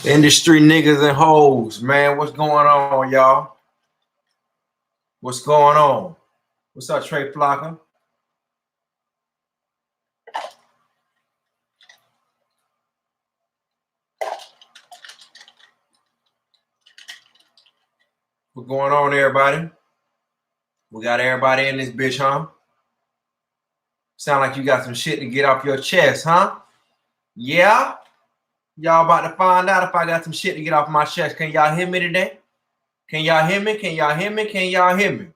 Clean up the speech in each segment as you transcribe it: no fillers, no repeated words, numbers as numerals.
Industry niggas and hoes, man. What's going on, y'all? What's going on? What's up, Trey Flocker? What's going on, everybody? We got everybody in this bitch, huh? Sound like you got some shit to get off your chest, huh? Yeah? Y'all about to find out if I got some shit to get off my chest. Can y'all hear me today? Can y'all hear me? Can y'all hear me? Can y'all hear me?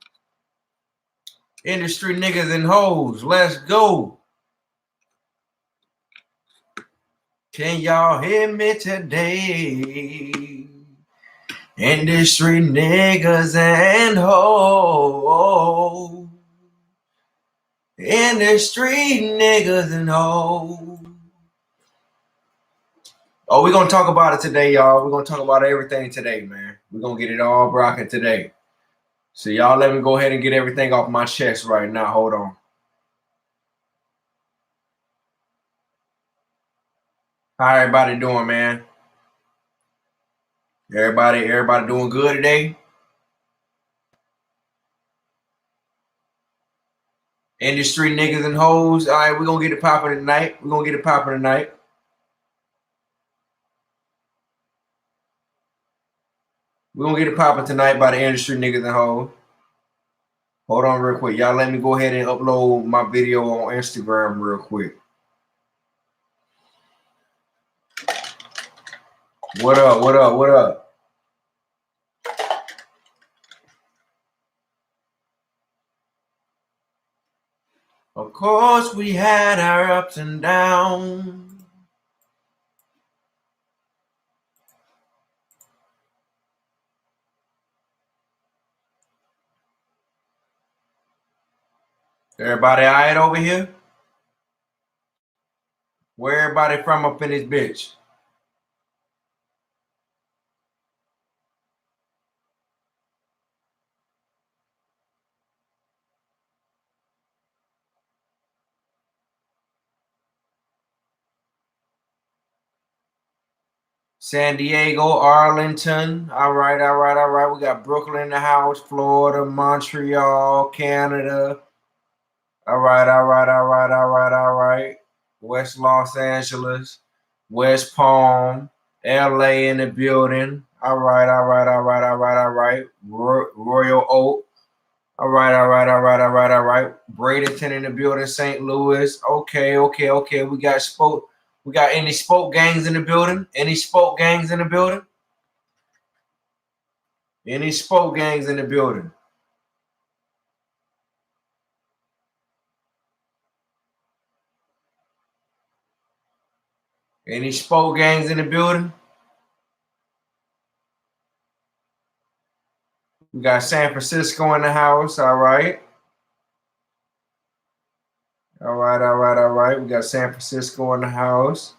Industry niggas and hoes, let's go. Can y'all hear me today? Industry niggas and hoes. Industry niggas and hoes. Oh, we're going to talk about it today, y'all. We're going to talk about everything today, man. We're going to get it all rocking today. So y'all let me go ahead and get everything off my chest right now. Hold on. How everybody doing, man? Everybody doing good today? Industry niggas and hoes. All right, we're going to get it popping tonight. We're going to get it popping tonight. We're going to get it popping tonight by the industry niggas and hoes. Hold on real quick. Y'all let me go ahead and upload my video on Instagram real quick. What up? What up? What up? Of course, we had our ups and downs. Everybody all right over here? Where everybody from up in this bitch? San Diego, Arlington. All right, all right, all right. We got Brooklyn in the house, Florida, Montreal, Canada. All right, all right, all right, all right, all right. West Los Angeles, West Palm, LA in the building. All right, all right, all right, all right, all right. Royal Oak. All right, all right, all right, all right, all right. Bradenton in the building, St. Louis. Okay, okay, okay. We got any spoke gangs in the building? Any spoke gangs in the building? Any spoke gangs in the building? Any spoke gangs in the building? We got San Francisco in the house. All right. All right, all right, all right. We got San Francisco in the house.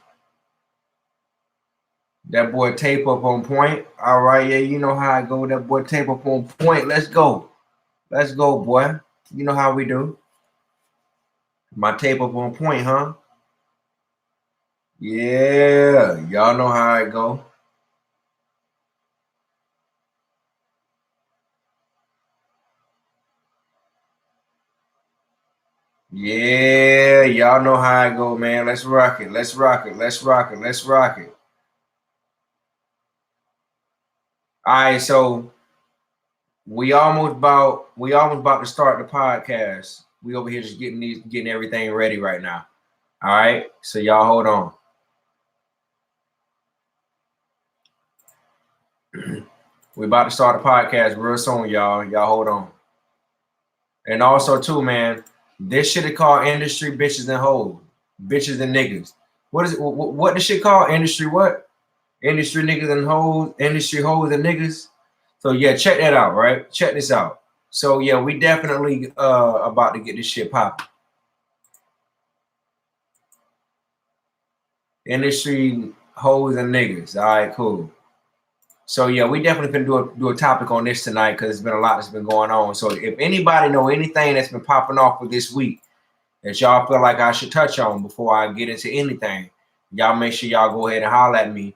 That boy Tape Up on point. All right, yeah, you know how I go. That boy Tape Up on point. Let's go. Let's go, boy. You know how we do. My Tape Up on point, huh? Yeah, y'all know how I go. Yeah, y'all know how I go, man. Let's rock it. Let's rock it. Let's rock it. Let's rock it. All right, so we almost about to start the podcast. We over here just getting everything ready right now. All right, so y'all hold on. We about to start the podcast real soon, y'all. Y'all hold on. And also too, man, this shit is called industry bitches and hoes, bitches and niggas. What is it? What this shit called? Industry what? Industry niggas and hoes, industry hoes and niggas. So yeah, check that out, right? Check this out. So yeah, we definitely about to get this shit popping. Industry hoes and niggas. All right, cool. So yeah, we definitely can do a topic on this tonight because there's been a lot that's been going on. So if anybody know anything that's been popping off with this week that y'all feel like I should touch on before I get into anything, y'all make sure y'all go ahead and holler at me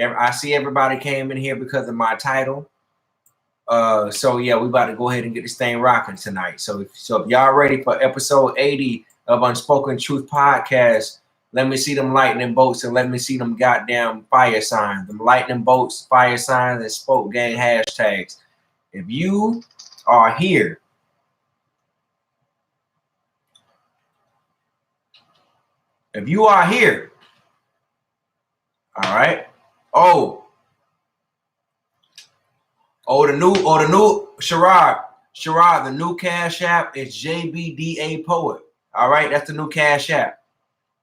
I see everybody came in here because of my title. So yeah, we about to go ahead and get this thing rocking tonight. So if y'all ready for episode 80 of Unspoken Truth Podcast, let me see them lightning bolts and let me see them goddamn fire signs. Them lightning bolts, fire signs, and Spoke Gang hashtags. If you are here, all right. The new Sherrod, the new Cash App is JBDA Poet. All right, that's the new Cash App.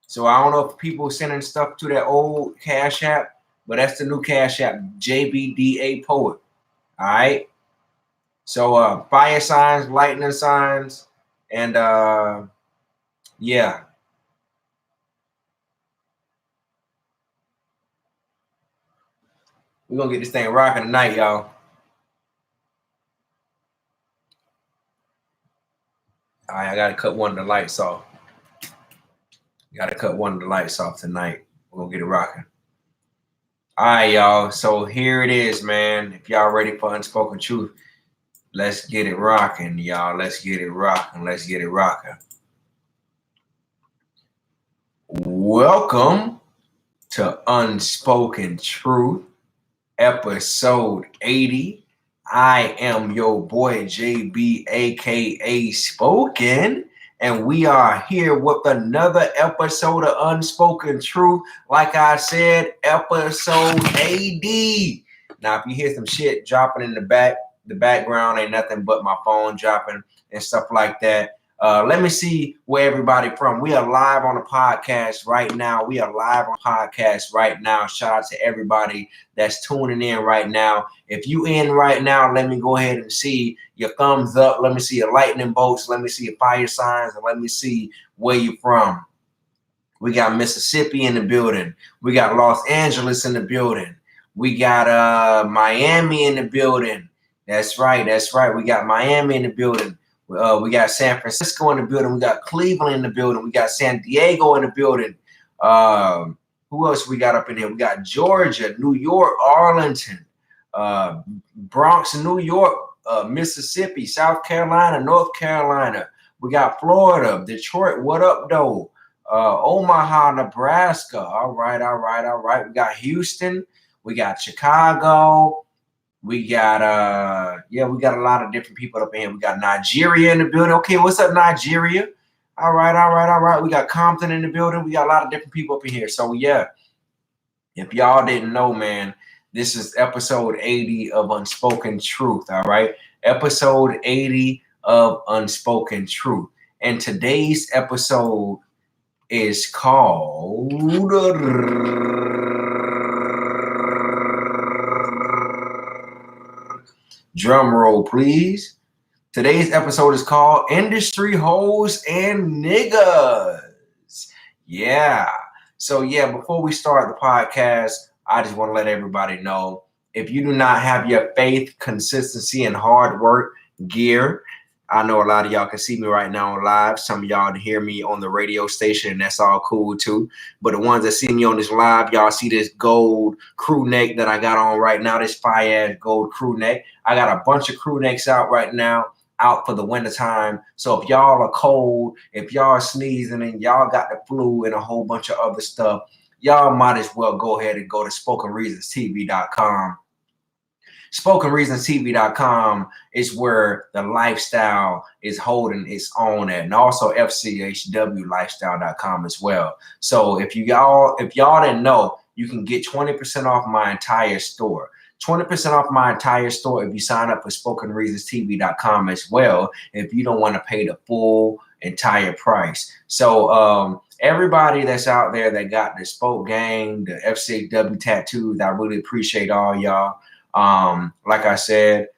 So I don't know if people are sending stuff to that old Cash App, but that's the new Cash App, JBDA Poet. All right. So fire signs, lightning signs, and yeah. We're gonna get this thing rocking tonight, y'all. All right, I gotta cut one of the lights off. Tonight. We're gonna get it rocking. All right, y'all. So here it is, man. If y'all ready for Unspoken Truth, let's get it rocking, y'all. Let's get it rocking. Welcome to Unspoken Truth, episode 80. I am your boy JB, aka Spoken, and we are here with another episode of Unspoken Truth. Like I said, episode 80. Now, if you hear some shit dropping in the background ain't nothing but my phone dropping and stuff like that. Let me see where everybody from. We are live on the podcast right now. Shout out to everybody that's tuning in right now. If you in right now, let me go ahead and see your thumbs up. Let me see your lightning bolts. Let me see your fire signs. And let me see where you from. We got Mississippi in the building. We got Los Angeles in the building. We got Miami in the building. That's right. We got Miami in the building. We got San Francisco in the building. We got Cleveland in the building. We got San Diego in the building. Who else we got up in here? We got Georgia, New York, Arlington, Bronx, New York, Mississippi, South Carolina, North Carolina. We got Florida, Detroit. What up, though? Omaha, Nebraska. All right. We got Houston. We got Chicago. We got we got a lot of different people up in here. We got Nigeria in the building. Okay, what's up, Nigeria? All right. We got Compton in the building. We got a lot of different people up in here. So yeah, if y'all didn't know, man, this is episode 80 of Unspoken Truth. All right, episode 80 of Unspoken Truth, and today's episode is called drum roll, please. Today's episode is called Industry Hoes and Niggas. Yeah. So yeah, before we start the podcast, I just want to let everybody know, if you do not have your faith, consistency, and hard work gear, I know a lot of y'all can see me right now on live. Some of y'all hear me on the radio station, and that's all cool too. But the ones that see me on this live, y'all see this gold crew neck that I got on right now, this fire-ass gold crew neck. I got a bunch of crew necks out right now, out for the winter time. So if y'all are cold, if y'all are sneezing and y'all got the flu and a whole bunch of other stuff, y'all might as well go ahead and go to SpokenReasonsTV.com. SpokenReasonsTV.com is where the lifestyle is holding its own at, and also FCHWLifestyle.com as well. So if y'all didn't know, you can get 20% off my entire store. 20% off my entire store if you sign up for SpokenReasonsTV.com as well, if you don't want to pay the full entire price. So everybody that's out there that got the Spoke Gang, the FCHW tattoos, I really appreciate all y'all. Like I said,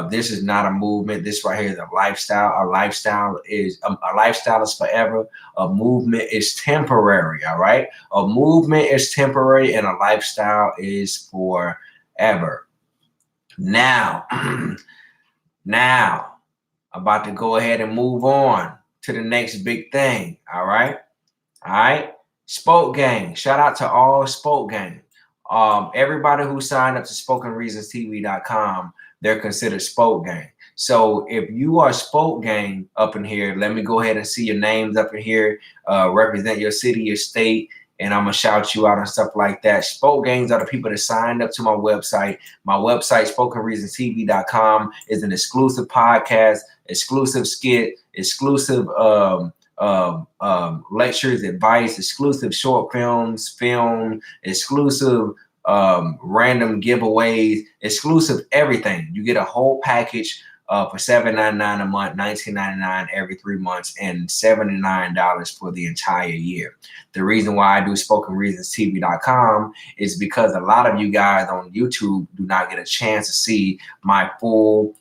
this is not a movement. This right here is a lifestyle. A lifestyle is forever. A movement is temporary. All right. A movement is temporary and a lifestyle is forever. Now, about to go ahead and move on to the next big thing. All right. Spoke Gang. Shout out to all Spoke Gang. Everybody who signed up to SpokenReasonsTV.com, they're considered Spoke Gang. So if you are Spoke Gang up in here, let me go ahead and see your names up in here. Represent your city, your state, and I'm gonna shout you out and stuff like that. Spoke Gangs are the people that signed up to my website. My website, SpokenReasonsTV.com, is an exclusive podcast, exclusive skit, exclusive lectures, advice, exclusive short films, exclusive random giveaways, exclusive everything. You get a whole package for $7.99 a month, $19.99 every 3 months, and $79 for the entire year. The reason why I do SpokenReasonsTV.com is because a lot of you guys on YouTube do not get a chance to see my full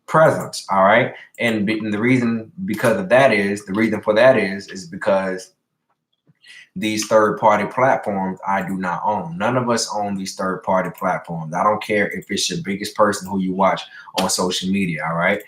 presence. All right, and the reason for that is because these third-party platforms I do not own. None of us own these third-party platforms. I don't care if it's your biggest person who you watch on social media. All right.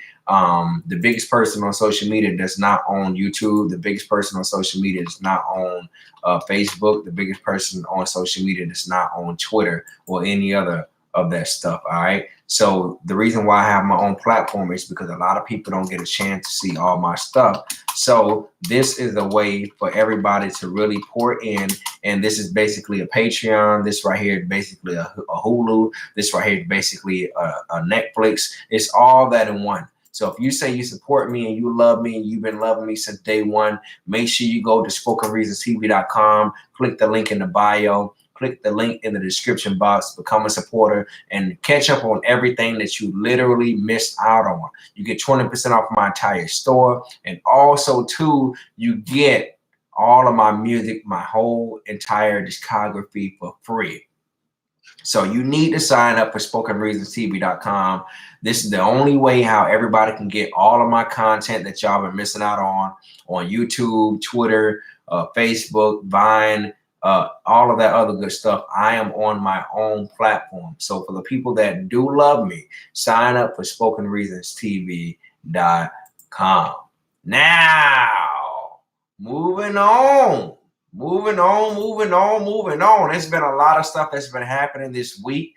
The biggest person on social media does not own YouTube. The biggest person on social media does not own Facebook. The biggest person on social media does not own Twitter or any other of that stuff. All right. So the reason why I have my own platform is because a lot of people don't get a chance to see all my stuff. So this is a way for everybody to really pour in. And this is basically a Patreon. This right here is basically a Hulu. This right here is basically a Netflix. It's all that in one. So if you say you support me and you love me and you've been loving me since day one, make sure you go to SpokenReasonsTV.com, click the link in the bio, click the link in the description box, become a supporter, and catch up on everything that you literally missed out on. You get 20% off my entire store. And also, too, you get all of my music, my whole entire discography for free. So you need to sign up for SpokenReasonsTV.com. This is the only way how everybody can get all of my content that y'all been missing out on YouTube, Twitter, Facebook, Vine, all of that other good stuff. I am on my own platform. So for the people that do love me, sign up for SpokenReasonsTV.com. Now, moving on. There's been a lot of stuff that's been happening this week,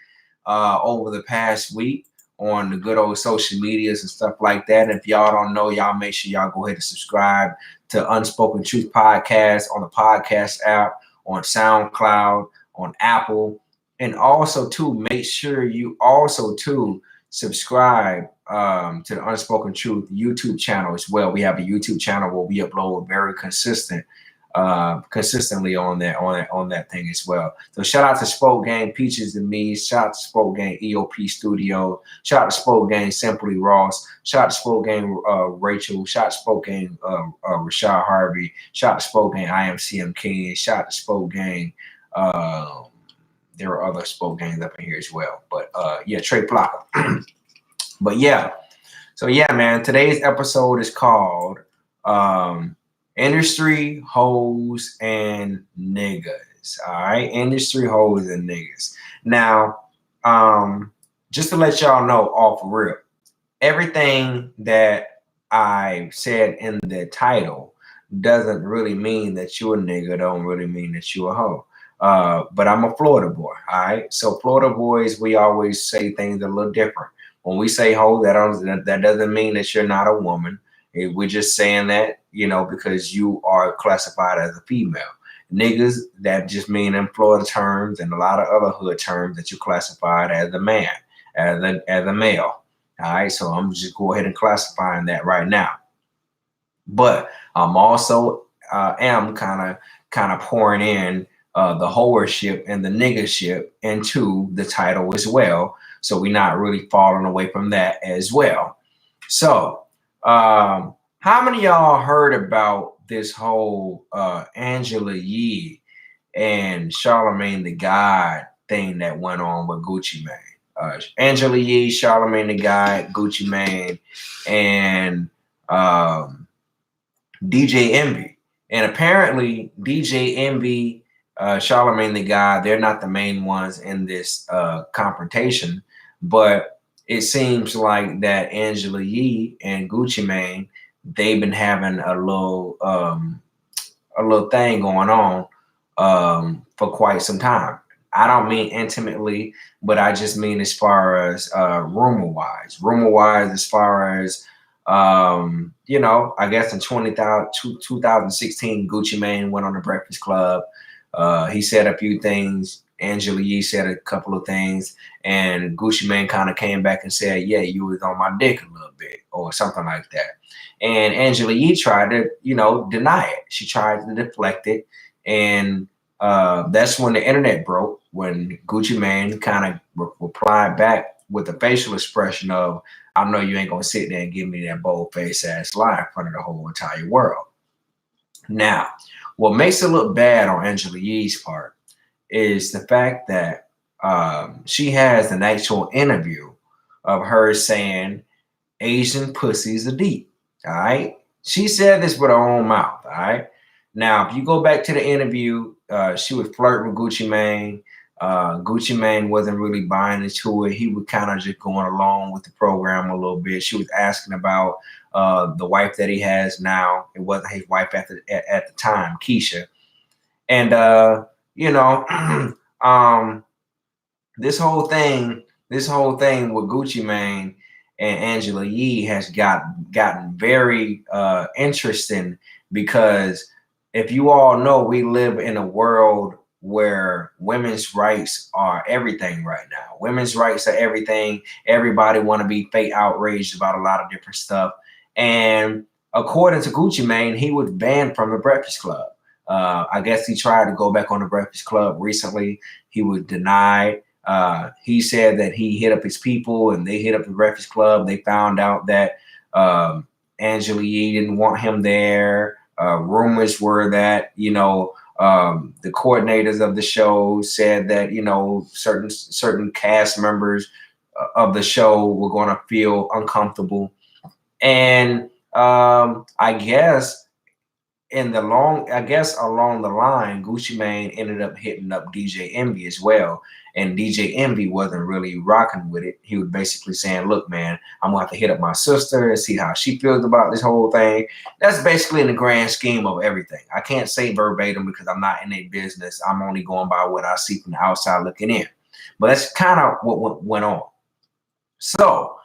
over the past week on the good old social medias and stuff like that. And if y'all don't know, y'all make sure y'all go ahead and subscribe to Unspoken Truth Podcast on the podcast app, on SoundCloud, on Apple, and also too make sure you also too subscribe to the Unspoken Truth YouTube channel as well. We have a YouTube channel where we upload very consistently on that thing as well. So shout out to Spoke Gang Peaches and Me, shout out to Spoke Gang EOP Studio, shout out to Spoke Gang Simply Ross, shout out to Spoke Gang Rachel, shout out to Spoke Gang Rashad Harvey, shout out to Spoke Gang IMCM King, shout out to Spoke Gang there are other Spoke Gangs up in here as well, but yeah, Trey Plaka. But yeah, so yeah, man, today's episode is called Industry Hoes and Niggas. All right, Industry Hoes and Niggas. Now, just to let y'all know, all for real, everything that I said in the title doesn't really mean that you're a nigga. Don't really mean that you're a hoe. But I'm a Florida boy. All right, so Florida boys, we always say things a little different. When we say hoe, that doesn't mean that you're not a woman. We're just saying that, you know, because you are classified as a female. Niggas, that just mean in Florida terms and a lot of other hood terms that you're classified as a man, as a male. All right, so I'm just go ahead and classifying that right now. But I'm also am kind of pouring in the whoreship and the niggership into the title as well. So we're not really falling away from that as well. So how many of y'all heard about this whole Angela Yee and Charlemagne the God thing that went on with Gucci Mane? Angela Yee, Charlemagne the God, Gucci Mane, and DJ Envy. And apparently DJ Envy, Charlemagne the God, they're not the main ones in this confrontation, but it seems like that Angela Yee and Gucci Mane, they've been having a little thing going on for quite some time. I don't mean intimately, but I just mean as far as rumor wise. Rumor wise, as far as you know, I guess in 2016, Gucci Mane went on the Breakfast Club. He said a few things. Angela Yee said a couple of things, and Gucci Mane kind of came back and said, "Yeah, you was on my dick a little bit," or something like that. And Angela Yee tried to, you know, deny it. She tried to deflect it, and that's when the internet broke. When Gucci Mane kind of replied back with a facial expression of, "I know you ain't gonna sit there and give me that bold face ass lie in front of the whole entire world." Now, what makes it look bad on Angela Yee's part is the fact that she has an actual interview of her saying Asian pussies are deep. All right. She said this with her own mouth. All right. Now, if you go back to the interview, she was flirting with Gucci Mane. Gucci Mane wasn't really buying into it. He was kind of just going along with the program a little bit. She was asking about the wife that he has now. It wasn't his wife at the time, Keisha. And you know, this whole thing with Gucci Mane and Angela Yee has gotten very interesting, because if you all know, we live in a world where women's rights are everything right now. Women's rights are everything. Everybody want to be fake outraged about a lot of different stuff. And according to Gucci Mane, he was banned from the Breakfast Club. I guess he tried to go back on the Breakfast Club recently. He was denied. He said that he hit up his people and they hit up the Breakfast Club. They found out that Angela Yee didn't want him there. Rumors were that, you know, the coordinators of the show said that, you know, certain cast members of the show were going to feel uncomfortable. And I guess along the line, Gucci Mane ended up hitting up DJ Envy as well. And DJ Envy wasn't really rocking with it. He was basically saying, "Look, man, I'm gonna have to hit up my sister and see how she feels about this whole thing." That's basically in the grand scheme of everything. I can't say verbatim because I'm not in their business. I'm only going by what I see from the outside looking in. But that's kind of what went on. So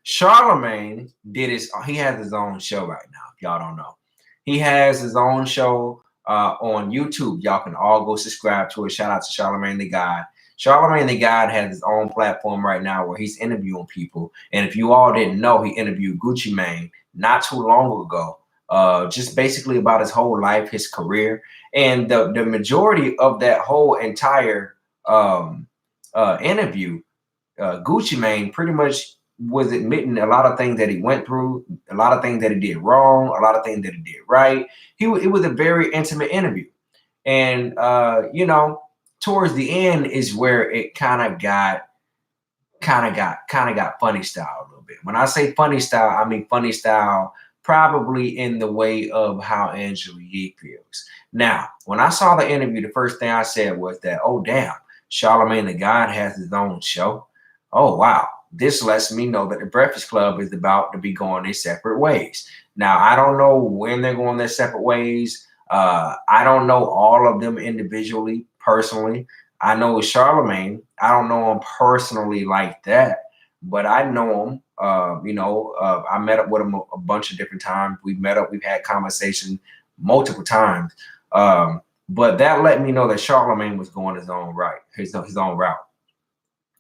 Charlemagne he has his own show right now, if y'all don't know. He has his own show on YouTube. Y'all can all go subscribe to it. Shout out to Charlemagne the God. Charlemagne the God has his own platform right now where he's interviewing people. And if you all didn't know, he interviewed Gucci Mane not too long ago, just basically about his whole life, his career. And the majority of that whole entire interview, Gucci Mane pretty much was admitting a lot of things that he went through, a lot of things that he did wrong, a lot of things that he did right. It was a very intimate interview. And you know, towards the end is where it kind of got funny style a little bit. When I say funny style, I mean funny style probably in the way of how Angela Yee feels. Now, when I saw the interview, the first thing I said was that, oh damn, Charlemagne the God has his own show. Oh wow, this lets me know that the Breakfast Club is about to be going their separate ways. Now, I don't know when they're going their separate ways. I don't know all of them individually, personally. I know Charlemagne. I don't know him personally like that, but I know him. You know, I met up with him a bunch of different times. We've met up. We've had conversation multiple times. But that let me know that Charlemagne was going his own route.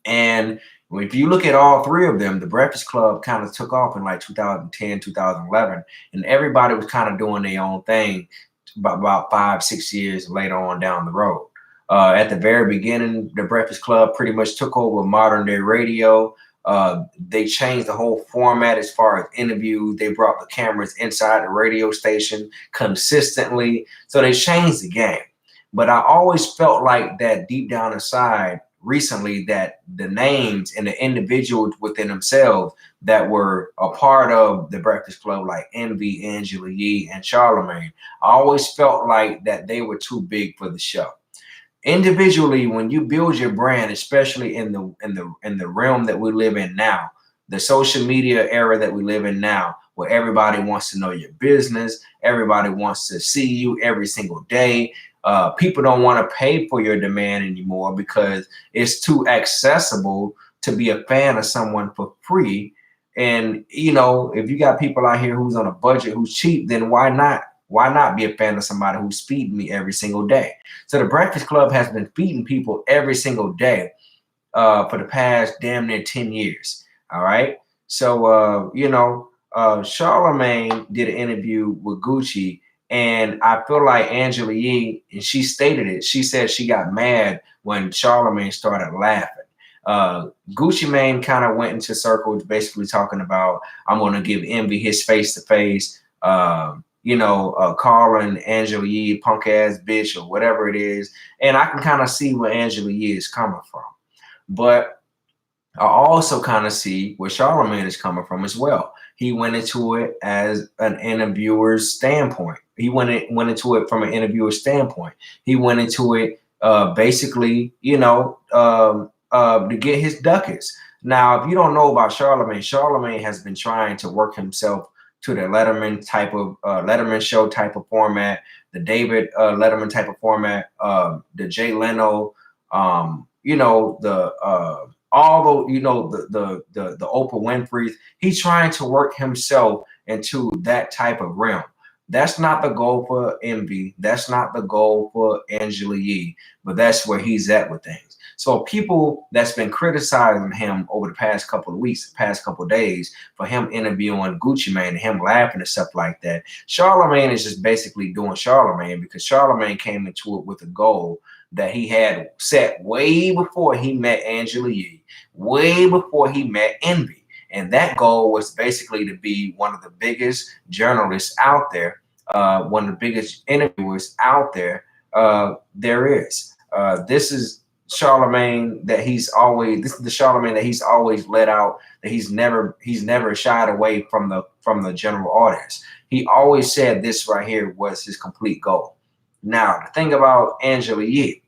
And if you look at all three of them, the Breakfast Club kind of took off in like 2010, 2011, and everybody was kind of doing their own thing about 5-6 years later on down the road. At the very beginning, the Breakfast Club pretty much took over modern day radio. They changed the whole format as far as interviews. They brought the cameras inside the radio station consistently. So they changed the game. But I always felt like that deep down inside recently, that the names and the individuals within themselves that were a part of the Breakfast Club, like Envy, Angela Yee, and Charlemagne, I always felt like that they were too big for the show. Individually, when you build your brand, especially in the realm that we live in now, the social media era that we live in now, where everybody wants to know your business, everybody wants to see you every single day. People don't want to pay for your demand anymore because it's too accessible to be a fan of someone for free. And you know, if you got people out here who's on a budget, who's cheap, then why not? Why not be a fan of somebody who's feeding me every single day? So the Breakfast Club has been feeding people every single day for the past damn near 10 years. All right. So, you know, Charlemagne did an interview with Gucci, and I feel like Angela Yee, and she stated it, she said she got mad when Charlemagne started laughing. Gucci Mane kind of went into circles basically talking about, I'm going to give Envy his face to face, you know, calling Angela Yee punk ass bitch or whatever it is. And I can kind of see where Angela Yee is coming from. But I also kind of see where Charlemagne is coming from as well. He went into it as an interviewer's standpoint. He went into it from an interviewer's standpoint. He went into it basically, you know, to get his ducats. Now, if you don't know about Charlemagne, Charlemagne has been trying to work himself to the Letterman type of Letterman show type of format, the David Letterman type of format, the Jay Leno, you know, the all the, you know, the Oprah Winfrey's. He's trying to work himself into that type of realm. That's not the goal for Envy. That's not the goal for Angela Yee, but that's where he's at with things. So people that's been criticizing him over the past couple of weeks, past couple of days, for him interviewing Gucci Mane and him laughing and stuff like that, Charlemagne is just basically doing Charlemagne because Charlemagne came into it with a goal that he had set way before he met Angela Yee, way before he met Envy. And that goal was basically to be one of the biggest journalists out there, one of the biggest interviewers out there there is. This is Charlemagne that he's always, this is the Charlemagne that he's always let out, that he's never shied away from the general audience. He always said this right here was his complete goal. Now, the thing about Angela Yee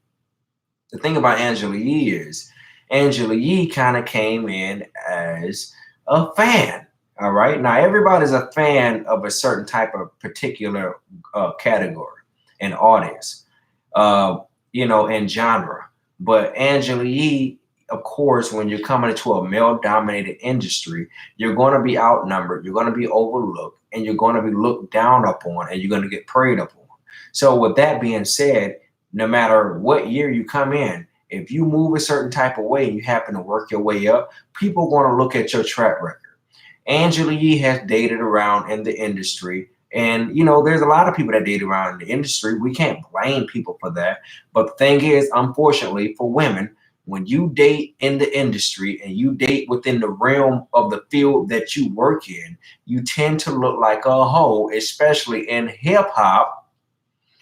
is Angela Yee kind of came in as a fan. All right. Now, everybody's a fan of a certain type of particular category and audience, you know, and genre. But Angela Yee, of course, when you're coming into a male-dominated industry, you're going to be outnumbered, you're going to be overlooked, and you're going to be looked down upon, and you're going to get preyed upon. So with that being said, no matter what year you come in, if you move a certain type of way and you happen to work your way up, people are going to look at your track record. Angela Yee has dated around in the industry. And, you know, there's a lot of people that date around in the industry. We can't blame people for that. But the thing is, unfortunately, for women, when you date in the industry and you date within the realm of the field that you work in, you tend to look like a hoe, especially in hip hop,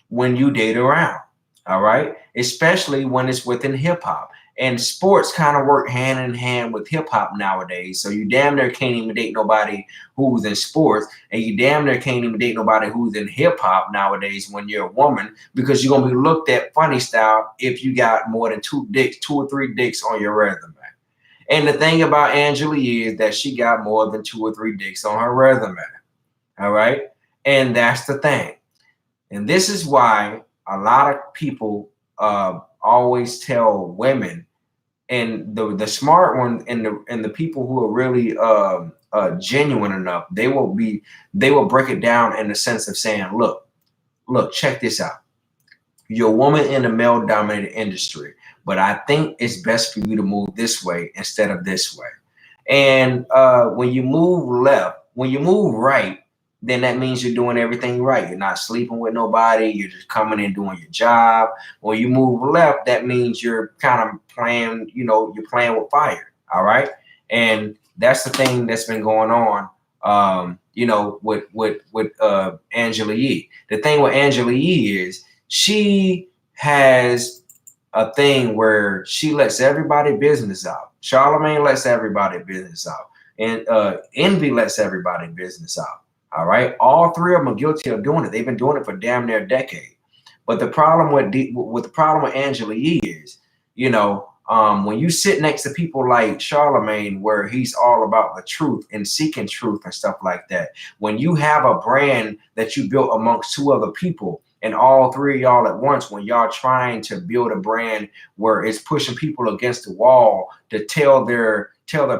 when you date around. All right. Especially when it's within hip hop. And sports kind of work hand in hand with hip hop nowadays. So you damn near can't even date nobody who's in sports, and you damn near can't even date nobody who's in hip hop nowadays when you're a woman, because you're gonna be looked at funny style if you got more than two or three dicks on your resume. And the thing about Angela Yee is that she got more than 2 or 3 dicks on her resume. All right. And that's the thing. And this is why a lot of people always tell women, and the smart ones and the people who are really genuine enough, they will break it down in the sense of saying, look, check this out. You're a woman in a male-dominated industry, but I think it's best for you to move this way instead of this way. And when you move left, when you move right, then that means you're doing everything right. You're not sleeping with nobody. You're just coming in doing your job. When you move left, that means you're kind of playing, you know, you're playing with fire. All right. And that's the thing that's been going on, you know, with Angela Yee. The thing with Angela Yee is she has a thing where she lets everybody business out. Charlemagne lets everybody business out. And Envy lets everybody business out. All right. All three of them are guilty of doing it. They've been doing it for damn near a decade. But the problem with Angela Yee is, you know, when you sit next to people like Charlemagne, where he's all about the truth and seeking truth and stuff like that, when you have a brand that you built amongst 2 other people, And all three of y'all at once, when y'all trying to build a brand where it's pushing people against the wall to tell their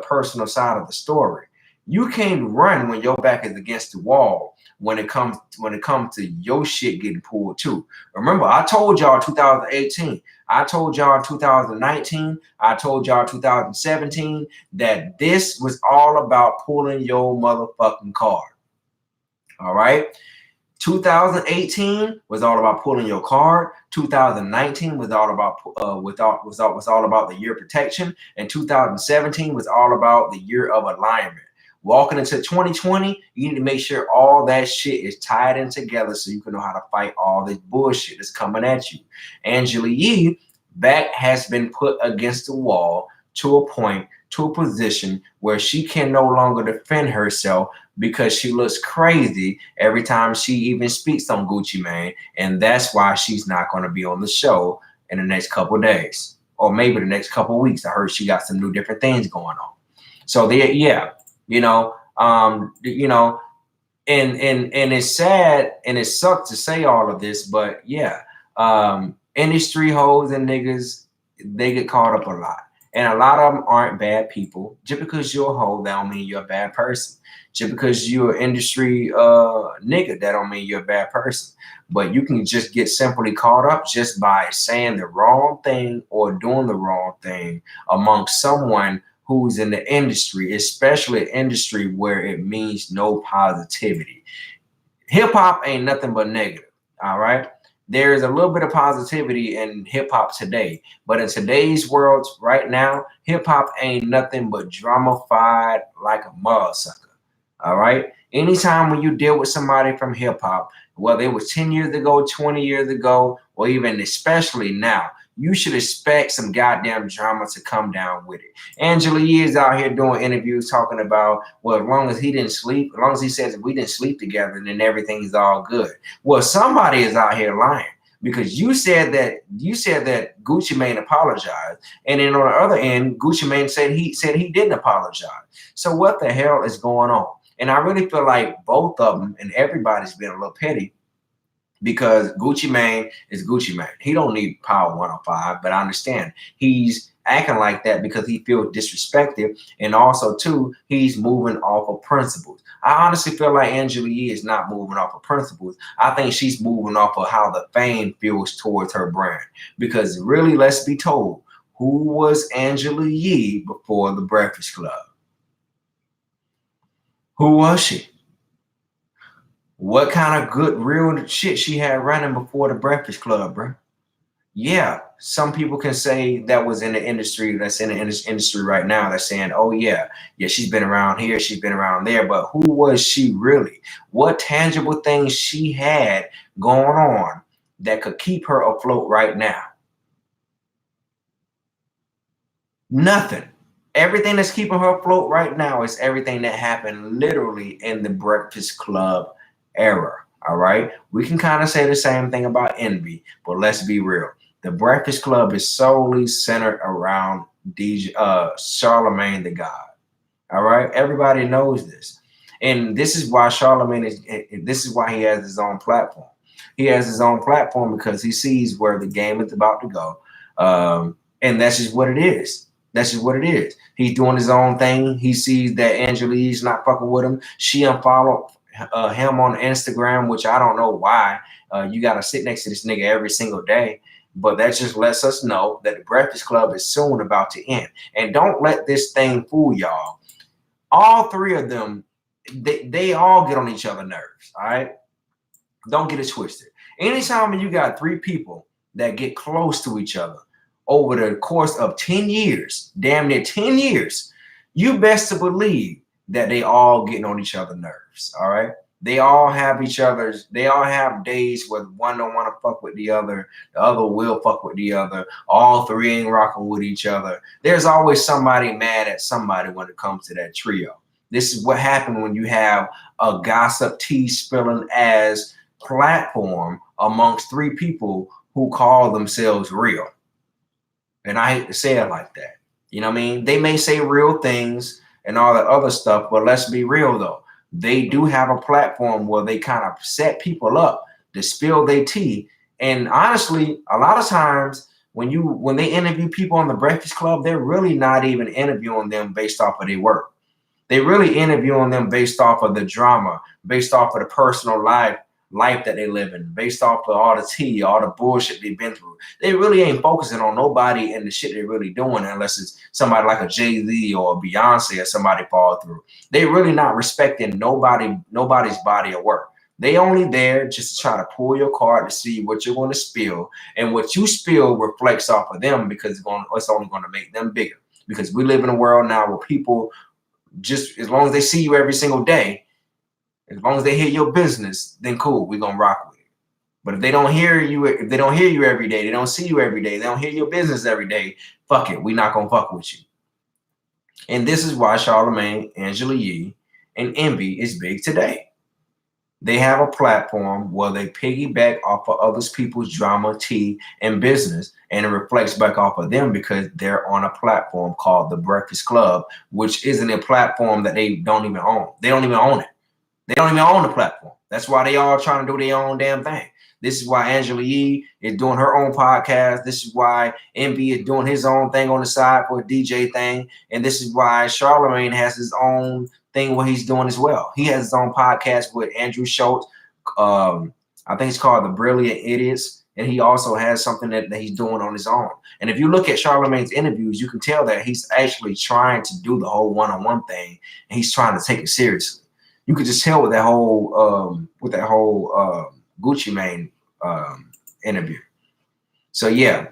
personal side of the story. You can't run when your back is against the wall when it comes to your shit getting pulled too. Remember, I told y'all 2018, I told y'all 2019, I told y'all 2017 that this was all about pulling your motherfucking card. All right. 2018 was all about pulling your card. 2019 was all about was all about the year of protection, and 2017 was all about the year of alignment. Walking into 2020, you need to make sure all that shit is tied in together so you can know how to fight all this bullshit that's coming at you. Angela Yee back has been put against the wall to a point, to a position where she can no longer defend herself because she looks crazy every time she even speaks on Gucci Mane, and that's why she's not going to be on the show in the next couple days, or maybe the next couple weeks. I heard she got some new different things going on. So there, yeah, and it's sad and it sucks to say all of this, but yeah, industry hoes and niggas, they get caught up a lot. And a lot of them aren't bad people. Just because you're a hoe, that don't mean you're a bad person. Just because you're an industry nigga, that don't mean you're a bad person. But you can just get simply caught up just by saying the wrong thing or doing the wrong thing amongst someone who's in the industry, especially an industry where it means no positivity. Hip hop ain't nothing but negative, all right? There's a little bit of positivity in hip hop today, but in today's world right now, hip hop ain't nothing but drama-fied like a motherfucker. All right. Anytime when you deal with somebody from hip hop, whether it was 10 years ago, 20 years ago, or even especially now, you should expect some goddamn drama to come down with it. Angela Yee is out here doing interviews talking about, well, as long as he didn't sleep, as long as he says if we didn't sleep together, then everything's all good. Well, somebody is out here lying, because you said that Gucci Mane apologized, and then on the other end, Gucci Mane said he didn't apologize. So what the hell is going on? And I really feel like both of them and everybody's been a little petty, because Gucci Mane is Gucci Mane. He don't need Power 105, but I understand he's acting like that because he feels disrespected, and also too, he's moving off of principles. I honestly feel like Angela Yee is not moving off of principles. I think she's moving off of how the fame feels towards her brand. Because really, let's be told, who was Angela Yee before the Breakfast Club? Who was she? What kind of good real shit she had running before the Breakfast Club, bro? Yeah, some people can say that was in the industry, that's in the industry right now, that's saying, oh yeah, she's been around here, she's been around there, but who was she really? What tangible things she had going on that could keep her afloat right now? Nothing. Everything that's keeping her afloat right now is everything that happened literally in the Breakfast Club era. All right. We can kind of say the same thing about Envy, but let's be real. The Breakfast Club is solely centered around DJ Charlemagne the God. All right. Everybody knows this. And this is why this is why he has his own platform. He has his own platform because he sees where the game is about to go. And that's just what it is. That's just what it is. He's doing his own thing. He sees that Angela Yee's not fucking with him. She unfollowed him on Instagram, which I don't know why. You got to sit next to this nigga every single day. But that just lets us know that the Breakfast Club is soon about to end. And don't let this thing fool y'all. All three of them, they all get on each other's nerves, all right? Don't get it twisted. Anytime when you got three people that get close to each other over the course of 10 years, damn near 10 years, you best to believe that they all getting on each other's nerves, all right? They all have they all have days where one don't want to fuck with the other will fuck with the other, all three ain't rocking with each other. There's always somebody mad at somebody when it comes to that trio. This is what happened when you have a gossip tea spilling ass platform amongst three people who call themselves real. And I hate to say it like that. You know what I mean? They may say real things and all that other stuff, but let's be real though. They do have a platform where they kind of set people up to spill their tea. And honestly, a lot of times when they interview people on the Breakfast Club, they're really not even interviewing them based off of their work. They really interviewing them based off of the drama, based off of the personal life that they live in, based off of all the tea, all the bullshit they've been through. They really ain't focusing on nobody and the shit they're really doing unless it's somebody like a Jay-Z or a Beyonce or somebody fall through. They really not respecting nobody's body of work. They only there just to try to pull your card to see what you're going to spill, and what you spill reflects off of them because it's only going to make them bigger. Because we live in a world now where people, just as long as they see you every single day, as long as they hear your business, then cool, we're gonna rock with it. But if they don't hear you every day, they don't see you every day, they don't hear your business every day, fuck it, we're not gonna fuck with you. And this is why Charlamagne, Angela Yee, and Envy is big today. They have a platform where they piggyback off of other people's drama, tea, and business, and it reflects back off of them because they're on a platform called The Breakfast Club, which isn't a platform that they don't even own. They don't even own it. They don't even own the platform. That's why they all trying to do their own damn thing. This is why Angela Yee is doing her own podcast. This is why Envy is doing his own thing on the side for a DJ thing. And this is why Charlamagne has his own thing what he's doing as well. He has his own podcast with Andrew Shoates. I think it's called The Brilliant Idiots. And he also has something that he's doing on his own. And if you look at Charlamagne's interviews, you can tell that he's actually trying to do the whole one-on-one thing. And he's trying to take it seriously. You could just tell with that whole Gucci Mane interview. So yeah,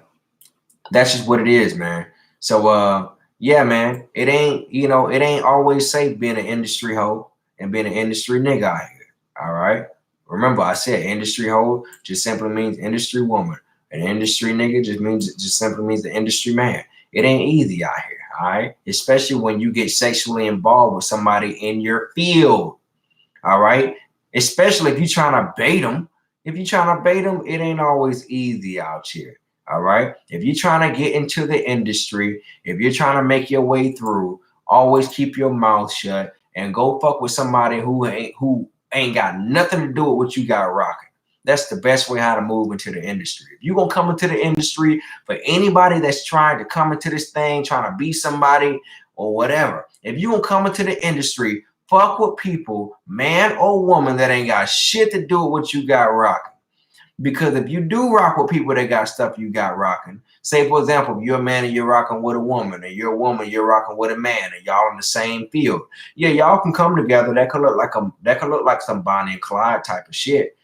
that's just what it is, man. So yeah, man, it ain't always safe being an industry hoe and being an industry nigga out here. All right. Remember, I said industry hoe just simply means industry woman. An industry nigga just simply means the industry man. It ain't easy out here, all right? Especially when you get sexually involved with somebody in your field. All right. Especially if you're trying to bait them. If you're trying to bait them, it ain't always easy out here. All right. If you're trying to get into the industry, if you're trying to make your way through, always keep your mouth shut and go fuck with somebody who ain't got nothing to do with what you got rocking. That's the best way how to move into the industry. If you're going to come into the industry, for anybody that's trying to come into this thing, trying to be somebody or whatever, if you're going to come into the industry, fuck with people, man or woman, that ain't got shit to do with what you got rocking. Because if you do rock with people that got stuff you got rocking, say for example, if you're a man and you're rocking with a woman, and you're a woman, you're rocking with a man, and y'all in the same field, yeah, y'all can come together. That could look like some Bonnie and Clyde type of shit.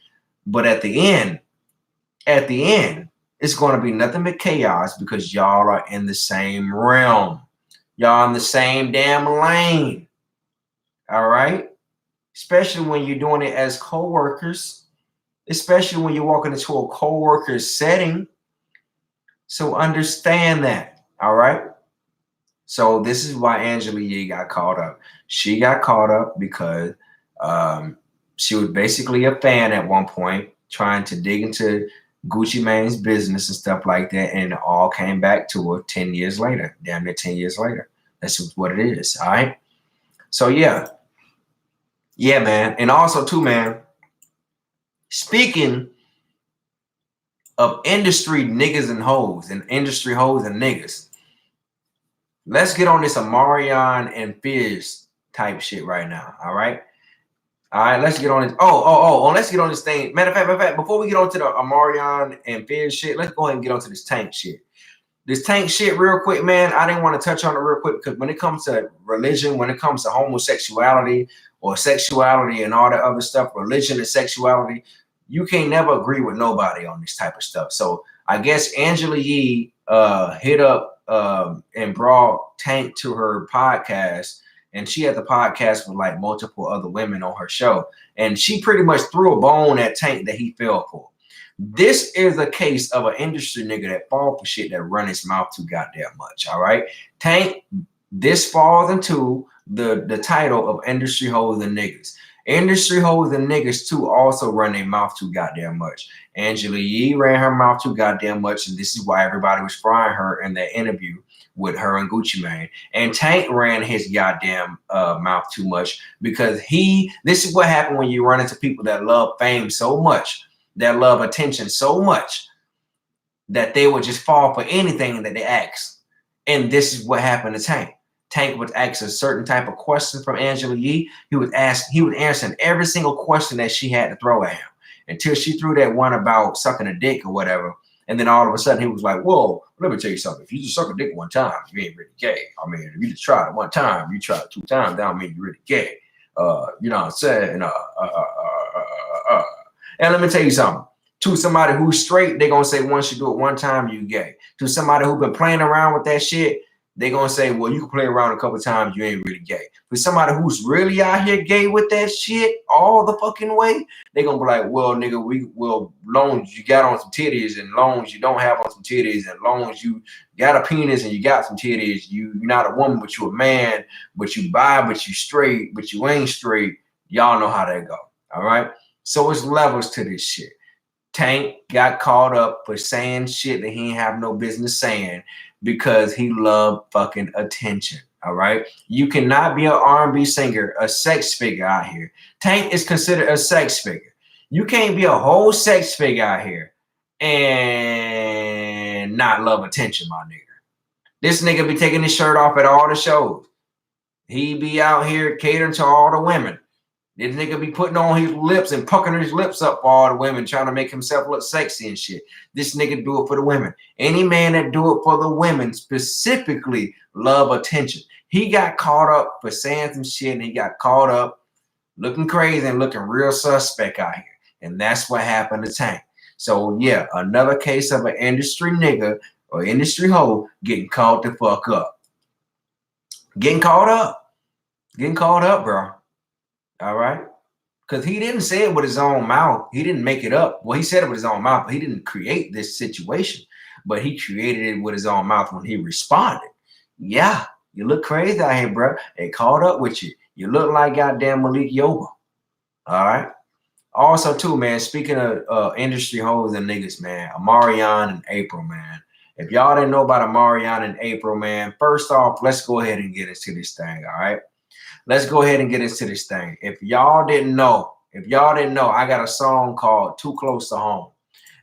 But at the end, it's going to be nothing but chaos because y'all are in the same realm. Y'all in the same damn lane. All right. Especially when you're doing it as co-workers, especially when you're walking into a co-worker setting. So understand that. All right. So this is why Angela Yee got caught up. She got caught up because she was basically a fan at one point, trying to dig into Gucci Mane's business and stuff like that. And it all came back to her 10 years later, damn near 10 years later. That's what it is. All right. So yeah. Yeah, man. And also too, man, speaking of industry niggas and hoes and industry hoes and niggas, let's get on this Omarion and Fierce type shit right now. All right. All right, let's get on this. Let's get on this thing. Matter of fact, before we get on to the Omarion and Fierce shit, let's go ahead and get onto this Tank shit. This Tank shit real quick, man. I didn't want to touch on it real quick because when it comes to religion, when it comes to homosexuality or sexuality and all that other stuff, religion and sexuality, you can't never agree with nobody on this type of stuff. So I guess Angela Yee hit up and brought Tank to her podcast. And she had the podcast with like multiple other women on her show. And she pretty much threw a bone at Tank that he fell for. This is a case of an industry nigga that fall for shit that run his mouth too goddamn much. All right. Tank, this falls into the title of industry hoes and niggas. Industry hoes and niggas too also run their mouth too goddamn much. Angela Yee ran her mouth too goddamn much. And this is why everybody was frying her in that interview with her and Gucci Mane. And Tank ran his goddamn mouth too much because this is what happened when you run into people that love fame so much that love attention so much that they would just fall for anything that they ask. And this is what happened to Tank. Tank would ask a certain type of question from Angela Yee. He would answer every single question that she had to throw at him until she threw that one about sucking a dick or whatever. And then all of a sudden he was like, whoa, let me tell you something. If you just suck a dick one time, you ain't really gay. I mean, if you just try it one time, you try it 2 times, that don't mean you're really gay. You know what I'm saying? And let me tell you something. To somebody who's straight, they're going to say once you do it one time, you gay. To somebody who's been playing around with that shit, they're going to say, well, you can play around a couple times, you ain't really gay. For somebody who's really out here gay with that shit all the fucking way, they're going to be like, well, nigga, long as you got on some titties and long as you don't have on some titties and long as you got a penis and you got some titties, you're not a woman, but you a man, but you bi, but you straight, but you ain't straight. Y'all know how that go, all right? So it's levels to this shit. Tank got caught up for saying shit that he ain't have no business saying because he loved fucking attention. All right. You cannot be an R&B singer, a sex figure out here. Tank is considered a sex figure. You can't be a whole sex figure out here and not love attention, my nigga. This nigga be taking his shirt off at all the shows. He be out here catering to all the women. This nigga be putting on his lips and pucking his lips up for all the women, trying to make himself look sexy and shit. This nigga do it for the women. Any man that do it for the women specifically love attention. He got caught up for saying some shit and he got caught up looking crazy and looking real suspect out here. And that's what happened to Tank. So yeah, another case of an industry nigga or industry hoe getting caught the fuck up. Getting caught up. Getting caught up, bro. All right, because he didn't say it with his own mouth. He didn't make it up. Well, he said it with his own mouth, but he didn't create this situation. But he created it with his own mouth when he responded. Yeah, you look crazy out here, bro. They caught up with you. You look like goddamn Malik Yoba. All right. Also, too, man, speaking of industry hoes and niggas, man, Amarion and April, man. If y'all didn't know about Amarion and April, man, first off, let's go ahead and get into this thing, all right? Let's go ahead and get into this thing. If y'all didn't know, I got a song called Too Close to Home.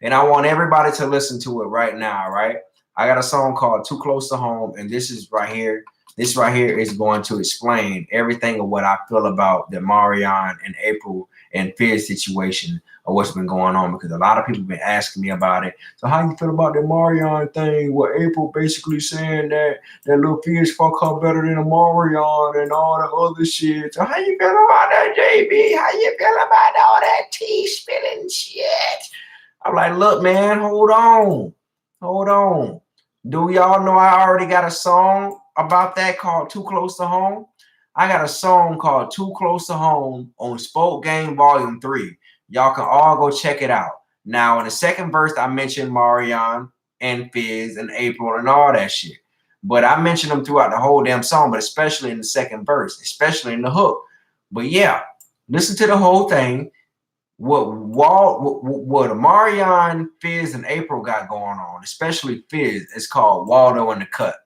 And I want everybody to listen to it right now, right? I got a song called Too Close to Home, and this is right here. This right here is going to explain everything of what I feel about the Marion and April and Fizz situation of what's been going on, because a lot of people have been asking me about it. So how you feel about the Marion thing, where April basically saying that little Fizz fuck her better than a Marion and all the other shit. So how you feel about that, JB? How you feel about all that tea spilling shit? I'm like, look, man, hold on. Do y'all know I already got a song about that called Too Close to Home? I got a song called Too Close to Home on SPOKEGANG Volume 3. Y'all can all go check it out. Now, in the second verse, I mentioned Marion and Fizz and April and all that shit. But I mentioned them throughout the whole damn song, but especially in the second verse, especially in the hook. But yeah, listen to the whole thing. What Marion, Fizz, and April got going on, especially Fizz, is called Waldo in the Cut.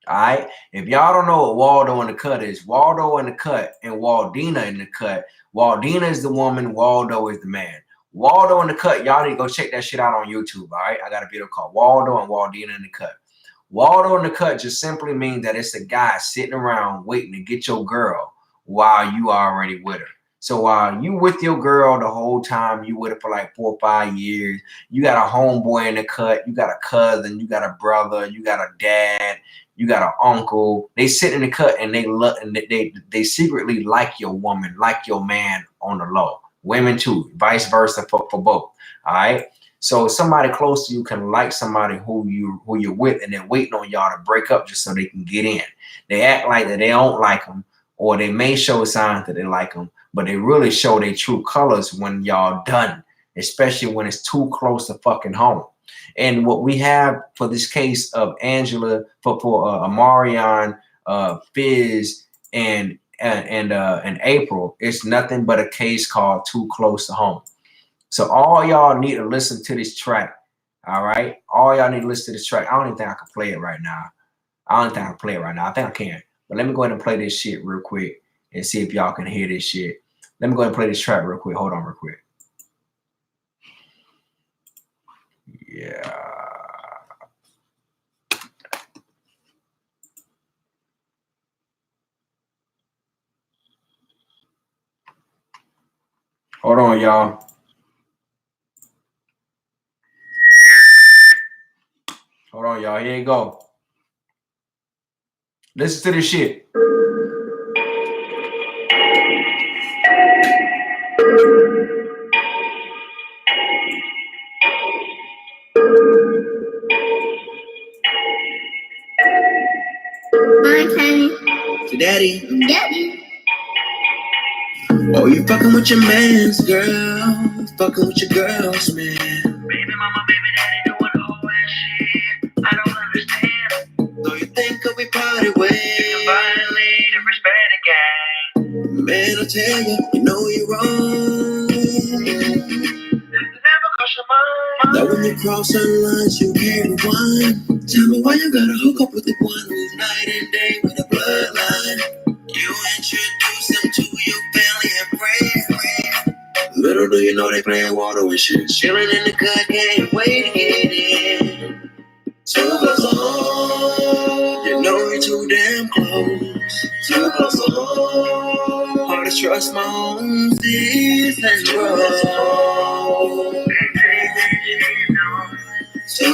All right. If y'all don't know what Waldo in the Cut is, Waldo in the Cut and Waldina in the Cut. Waldina is the woman, Waldo is the man. Waldo in the Cut, y'all need to go check that shit out on YouTube. All right. I got a video called Waldo and Waldina in the Cut. Waldo in the Cut just simply means that it's a guy sitting around waiting to get your girl while you are already with her. So while you with your girl the whole time, you with her for like 4 or 5 years, you got a homeboy in the cut, you got a cousin, you got a brother, you got a dad, you got an uncle. They sit in the cut and they look and they secretly like your woman, like your man on the low. Women too, vice versa for both. All right. So somebody close to you can like somebody who you're with, and they're waiting on y'all to break up just so they can get in. They act like that they don't like them, or they may show signs that they like them, but they really show their true colors when y'all done, especially when it's too close to fucking home. And what we have for this case of Angela, for Amarion, Fizz, and April, it's nothing but a case called Too Close to Home. So all y'all need to listen to this track. All right, all y'all need to listen to this track. I don't even think I can play it right now. I think I can, but let me go ahead and play this shit real quick and see if y'all can hear this shit. Let me go ahead and play this track real quick. Hold on real quick. Yeah. Hold on, y'all. Hold on, y'all. Here you go. Listen to this shit. Hi, Kenny. To Daddy. Daddy. Oh, you fucking with your man's girl. Fucking with your girls, man. Baby mama, baby daddy doing all that shit. I don't understand. So you think we party way? You violate and respect the gang. Man, I tell you, you know you're wrong. Never cross your mind. Now when you cross certain lines, you can't rewind. Tell me why you gotta hook up with the one who's night and day with a bloodline. You introduce them to your family and friends. Little do you know they playing water and shit. Chilling in the cut, can't wait to get in. Too close to home. You know you're too damn close. Too close to home. Hard to trust my own sis and bro. Too close to home. Too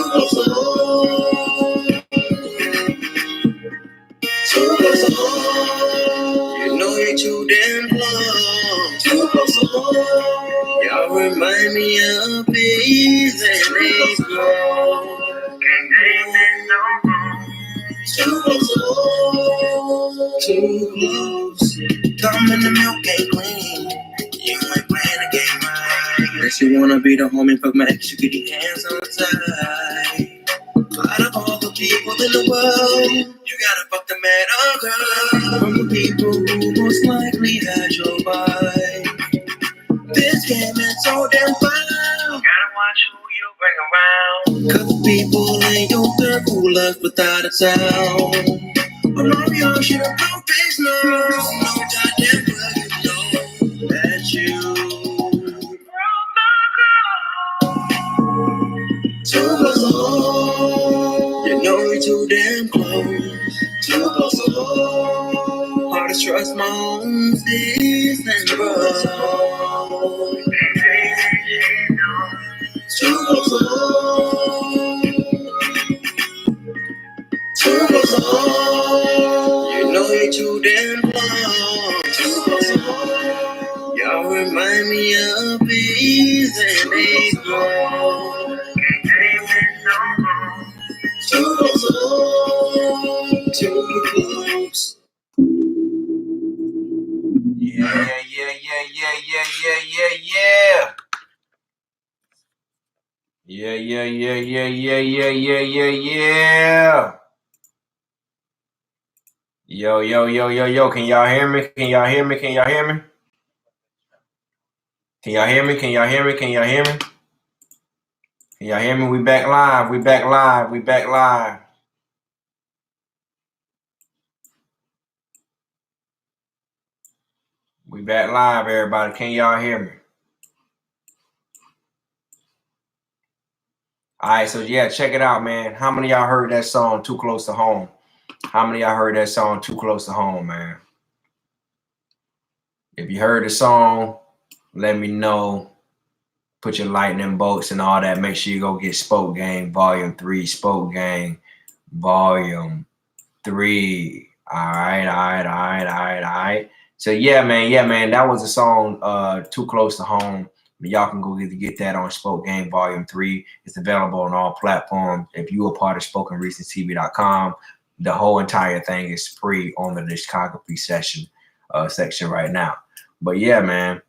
close to home. You know you're too damn close. Too close to home. Y'all remind me of peas and eggs, girl. Too close to home. Too close. Come in the milk ain't clean. You ain't playing the game right. Unless you wanna be the homie for Max, you get your hands on the side. Out of all the people in the world, you gotta fuck the man, girl. From the people who most likely had your vibe. This game is so damn fun. Gotta watch who you bring around. Cause the people in your circle left without a sound. A lot of y'all should have no face now. No goddamn well you know that you. Too close to home. You know you're too damn close. Too close to home. Hard to trust my own sis and bro. Too close to home. Too close to home. You know you're too damn close. Too close to home. Y'all remind me of peas and eggs, bro. Too close to home. Too close. Yeah. Yo. Can y'all hear me? Can y'all hear me? Can y'all hear me? Can y'all hear me? Can y'all hear me? Can y'all hear me? Can y'all hear me? We back live. We back live. We back live. We back live, everybody. Can y'all hear me? All right, so yeah, check it out, man. How many of y'all heard that song Too Close to Home? How many of y'all heard that song Too Close to Home, man? If you heard the song, let me know. Put your lightning bolts and all that. Make sure you go get Spoke Gang Volume 3, Spoke Gang Volume 3. All right. So yeah, man. That was the song Too Close to Home. Y'all can go get that on Spoke Gang Volume 3. It's available on all platforms. If you are part of SpokenReasonTV.com, the whole entire thing is free on the discography section right now. But yeah, man.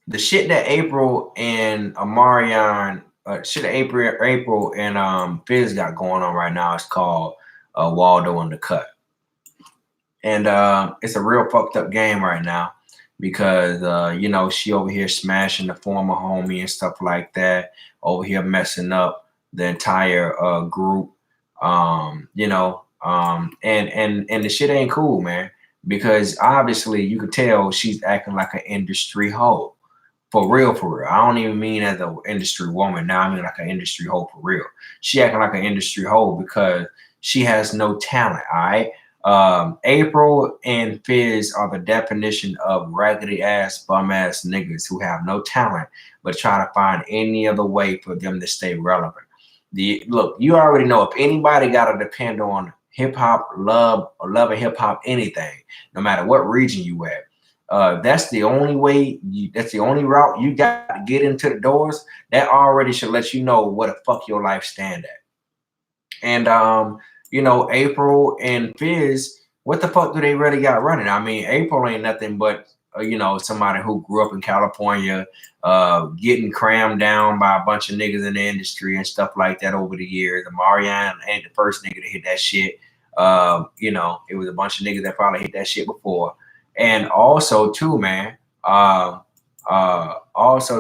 The shit that April and Amarion, April and Fizz got going on right now is called Waldo in the Cut. And it's a real fucked up game right now because, you know, she over here smashing the former homie and stuff like that, over here messing up the entire group, you know, and the shit ain't cool, man, because obviously you could tell she's acting like an industry hoe For real, for real. I don't even mean as an industry woman. Now I mean like an industry hoe for real. She acting like an industry hoe because she has no talent. All right. April and Fizz are the definition of raggedy ass, bum ass niggas who have no talent but try to find any other way for them to stay relevant. Look, you already know if anybody got to depend on hip hop, love, or loving hip hop, anything, no matter what region you at. That's the only way. That's the only route you got to get into the doors. That already should let you know what the fuck your life stand at. And you know, April and Fizz, what the fuck do they really got running? I mean, April ain't nothing but you know, somebody who grew up in California, getting crammed down by a bunch of niggas in the industry and stuff like that over the years. And Marianne ain't the first nigga to hit that shit. You know, it was a bunch of niggas that probably hit that shit before. And also too, man, also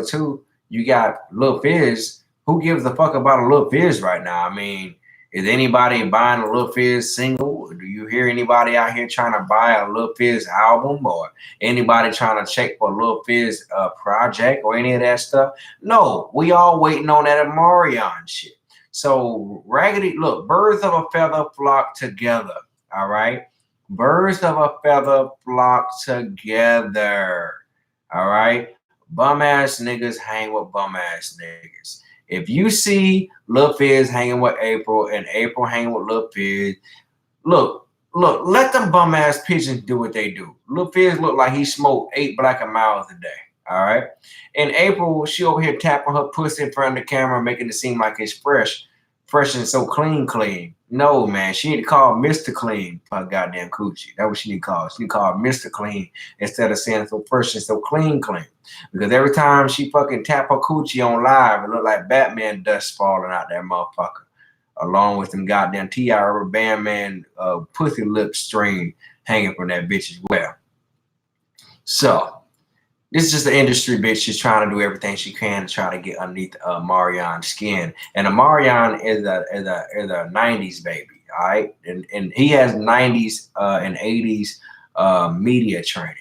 too, you got Lil Fizz. Who gives a fuck about a Lil Fizz right now? I mean, is anybody buying a Lil Fizz single? Do you hear anybody out here trying to buy a Lil Fizz album, or anybody trying to check for a Lil Fizz project or any of that stuff? No, we all waiting on that Amarion shit. So raggedy, look, birds of a feather flock together. All right, birds of a feather flock together. All right, bum ass niggas hang with bum ass niggas. If you see Lil Fizz hanging with April and April hanging with Lil Fizz, look, let them bum ass pigeons do what they do. Lil Fizz look like he smoked 8 Black and Miles a day. All right. And April, she over here tapping her pussy in front of the camera, making it seem like it's fresh and so clean. No, man, she need to call Mr. Clean for her goddamn coochie. That's what she need to call. She need to call Mr. Clean instead of saying so fresh and so clean. Because every time she fucking tap her coochie on live, it look like Batman dust falling out that motherfucker. Along with them goddamn T.I. Rubber Band Man pussy lip string hanging from that bitch as well. So this is just the industry bitch. She's trying to do everything she can to try to get underneath Marion's skin. And Marion is a 90s baby, all right? And he has 90s and 80s media training.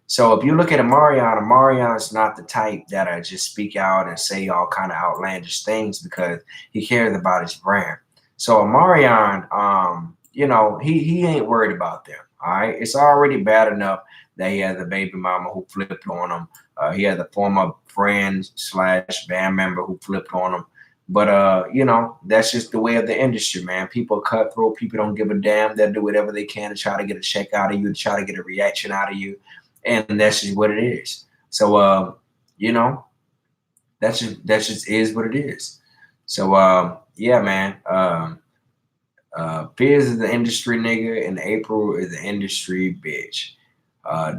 So if you look at Marion's not the type that'll just speak out and say all kind of outlandish things because he cares about his brand. So Marion, you know, he ain't worried about them, all right? It's already bad enough that he has a baby mama who flipped on him. He has a former friend / band member who flipped on him. But, you know, that's just the way of the industry, man. People cutthroat. People don't give a damn. They'll do whatever they can to try to get a check out of you, to try to get a reaction out of you. And that's just what it is. So, you know, that just is what it is. So, yeah, man. Fizz is the industry nigga and April is the industry bitch.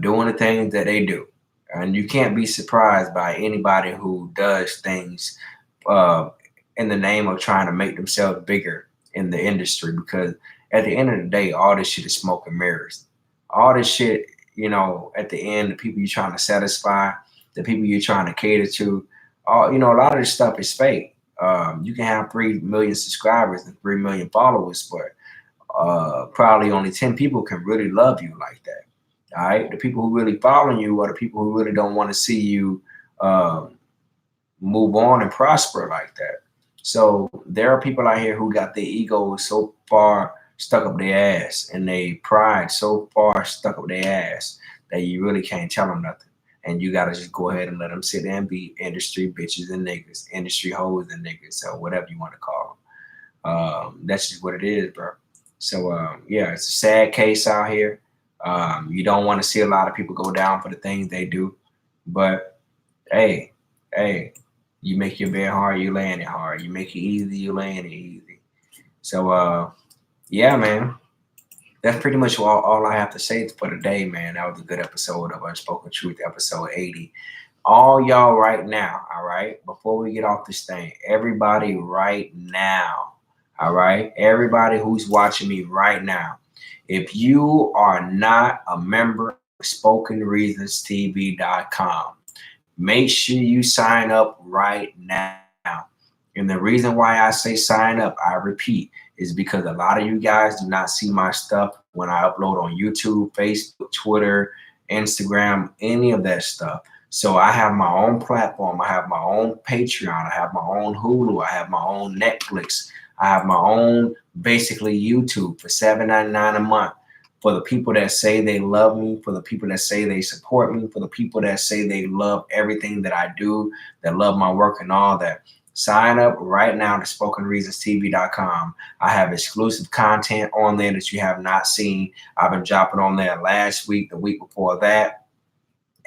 Doing the things that they do. And you can't be surprised by anybody who does things in the name of trying to make themselves bigger in the industry, because at the end of the day, all this shit is smoke and mirrors. All this shit, you know, at the end, the people you're trying to satisfy, the people you're trying to cater to, you know, a lot of this stuff is fake. You can have 3 million subscribers and 3 million followers, but probably only 10 people can really love you like that. All right, the people who really follow you are the people who really don't want to see you move on and prosper like that. So there are people out here who got their egos so far stuck up their ass and they pride so far stuck up their ass that you really can't tell them nothing. And you got to just go ahead and let them sit there and be industry bitches and niggas, industry hoes and niggas, or whatever you want to call them. That's just what it is, bro. So, yeah, it's a sad case out here. You don't want to see a lot of people go down for the things they do. But, hey, you make your bed hard, you laying it hard. You make it easy, you laying it easy. So, yeah, man. That's pretty much all I have to say for today, man. That was a good episode of Unspoken Truth, episode 80. All y'all right now, all right? Before we get off this thing, everybody right now, all right? Everybody who's watching me right now, if you are not a member of SpokenReasonsTV.com, make sure you sign up right now. And the reason why I say sign up, I repeat, is because a lot of you guys do not see my stuff when I upload on YouTube, Facebook, Twitter, Instagram, any of that stuff. So I have my own platform. I have my own Patreon. I have my own Hulu. I have my own Netflix. I have my own basically YouTube for $7.99 a month. For the people that say they love me, for the people that say they support me, for the people that say they love everything that I do, that love my work and all that. Sign up right now to SpokenReasonsTV.com. I have exclusive content on there that you have not seen. I've been dropping on there last week, the week before that.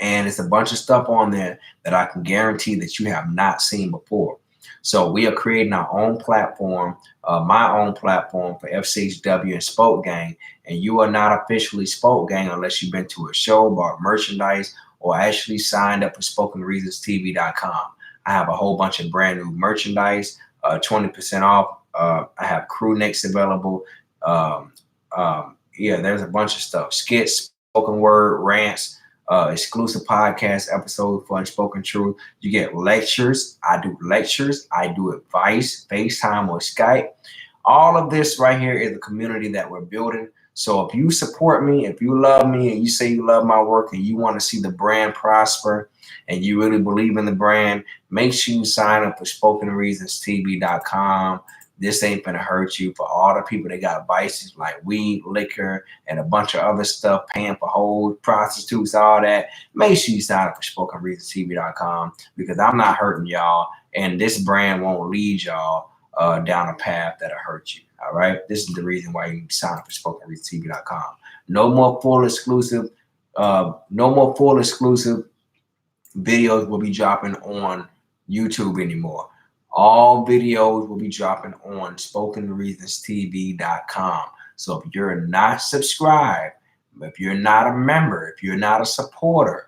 And it's a bunch of stuff on there that I can guarantee that you have not seen before. So we are creating our own platform, my own platform for FCHW and Spoke Gang. And you are not officially Spoke Gang unless you've been to a show, bought merchandise, or actually signed up for SpokenReasonsTV.com. I have a whole bunch of brand new merchandise, 20% off. I have crew necks available. Yeah, there's a bunch of stuff. Skits, spoken word, rants, exclusive podcast episodes for Unspoken Truth. You get lectures. I do lectures. I do advice, FaceTime or Skype. All of this right here is the community that we're building. So if you support me, if you love me, and you say you love my work and you want to see the brand prosper and you really believe in the brand, make sure you sign up for SpokenReasonsTV.com. This ain't gonna hurt you. For all the people that got vices like weed, liquor, and a bunch of other stuff, paying for hoes, prostitutes, all that, make sure you sign up for SpokenReasonsTV.com because I'm not hurting y'all, and this brand won't lead y'all down a path that'll hurt you. All right. This is the reason why you sign up for SpokenReasonsTV.com. No more full exclusive. No more full exclusive videos will be dropping on YouTube anymore. All videos will be dropping on SpokenReasonsTV.com. So if you're not subscribed, if you're not a member, if you're not a supporter,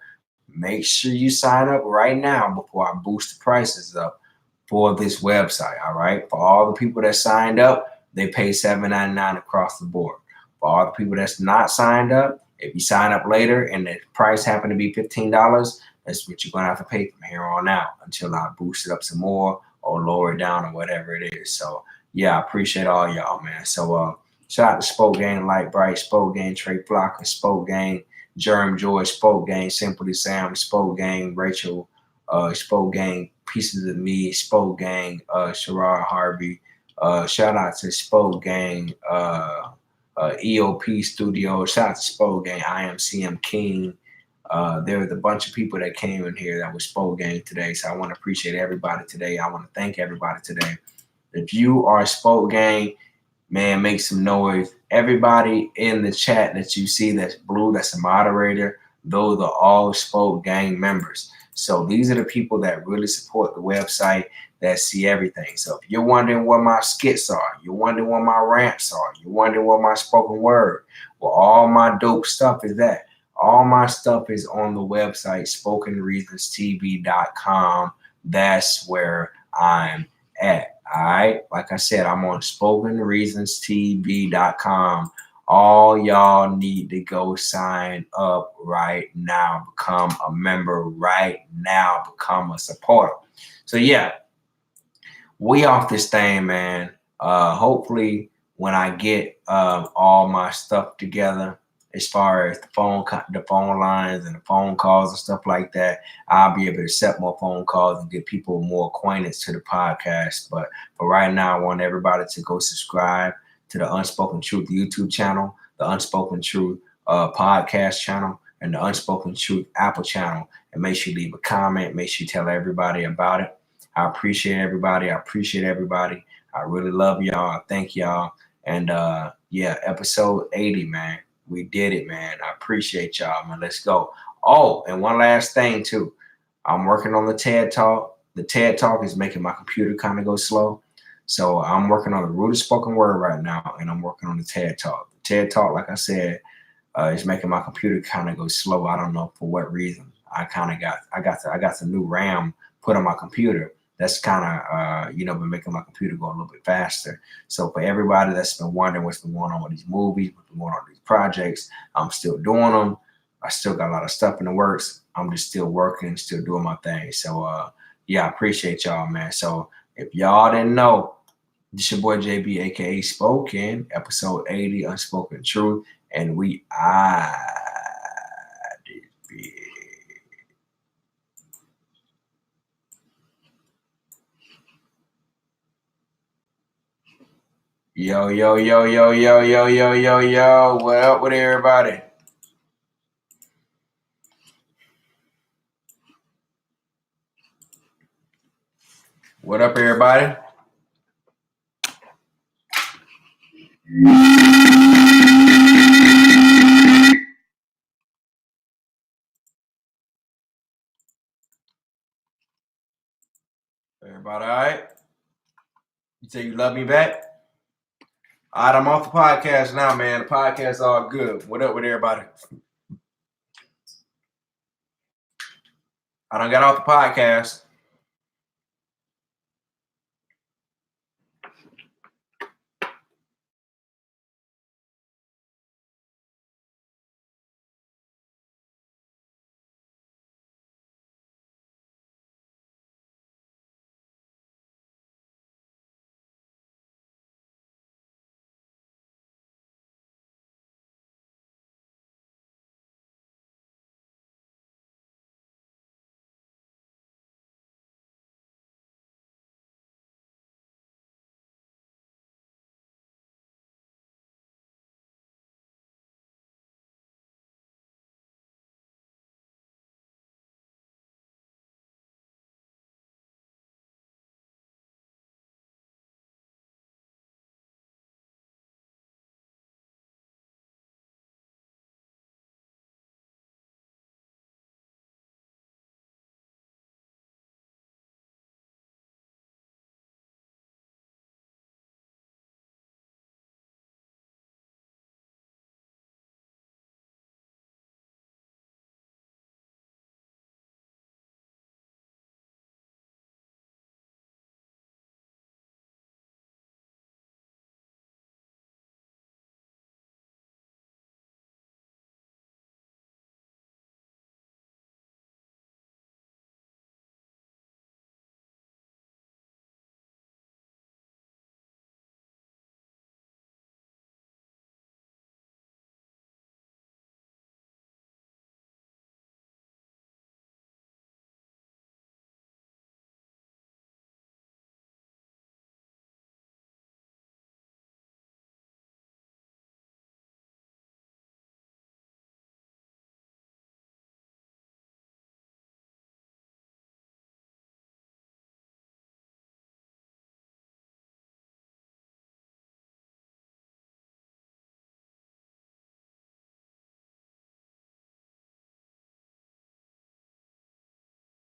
make sure you sign up right now before I boost the prices up for this website. All right. For all the people that signed up, they pay $7.99 across the board. For all the people that's not signed up, if you sign up later and the price happen to be $15, that's what you're going to have to pay from here on out until I boost it up some more or lower it down or whatever it is. So, yeah, I appreciate all y'all, man. So, shout out to Spoke Gang, Light Bright, Spoke Gang, Trey Flocker, Spoke Gang, Germ Joy, Spoke Gang, Simply Sam, Spoke Gang, Rachel, Spoke Gang, Pieces of Me, Spoke Gang, Sherrod Harvey. Shout out to Spoke Gang, EOP Studio. Shout out to Spoke Gang, I am CM King. There was a bunch of people that came in here that was Spoke Gang today. So I want to appreciate everybody today. I want to thank everybody today. If you are Spoke Gang, man, make some noise. Everybody in the chat that you see that's blue, that's a moderator, those are all Spoke Gang members. So these are the people that really support the website, that see everything. So if you're wondering what my skits are, you're wondering what my rants are, you're wondering what my spoken word, well, all my dope stuff is that. All my stuff is on the website, SpokenReasonsTV.com. That's where I'm at. All right. Like I said, I'm on SpokenReasonsTV.com. All y'all need to go sign up right now. Become a member right now. Become a supporter. So, yeah, we off this thing, man. Hopefully, when I get all my stuff together, as far as the phone lines and the phone calls and stuff like that, I'll be able to accept more phone calls and get people more acquainted to the podcast. But for right now, I want everybody to go subscribe to the Unspoken Truth YouTube channel, the Unspoken Truth podcast channel, and the Unspoken Truth Apple channel. And make sure you leave a comment. Make sure you tell everybody about it. I appreciate everybody. I appreciate everybody. I really love y'all. I thank y'all. And yeah, episode 80, man. We did it, man. I appreciate y'all, man. Let's go. Oh, and one last thing, too. I'm working on the TED Talk. The TED Talk is making my computer kind of go slow. So I'm working on the root of spoken word right now, and I'm working on the TED Talk. The TED Talk, like I said, is making my computer kind of go slow. I don't know for what reason. I got some new RAM put on my computer. That's kind of, been making my computer go a little bit faster. So for everybody that's been wondering what's been going on with these movies, what's been going on with these projects, I'm still doing them. I still got a lot of stuff in the works. I'm just still working, still doing my thing. So, yeah, I appreciate y'all, man. So if y'all didn't know, this your boy JB, a.k.a. Spoken, episode 80, Unspoken Truth. And we Yo, yo, yo, yo, yo, yo, yo, yo, yo. What up with everybody? What up, everybody? Everybody all right? You say you love me back? All right, I'm off the podcast now, man. The podcast all good. What up with everybody? I done got off the podcast.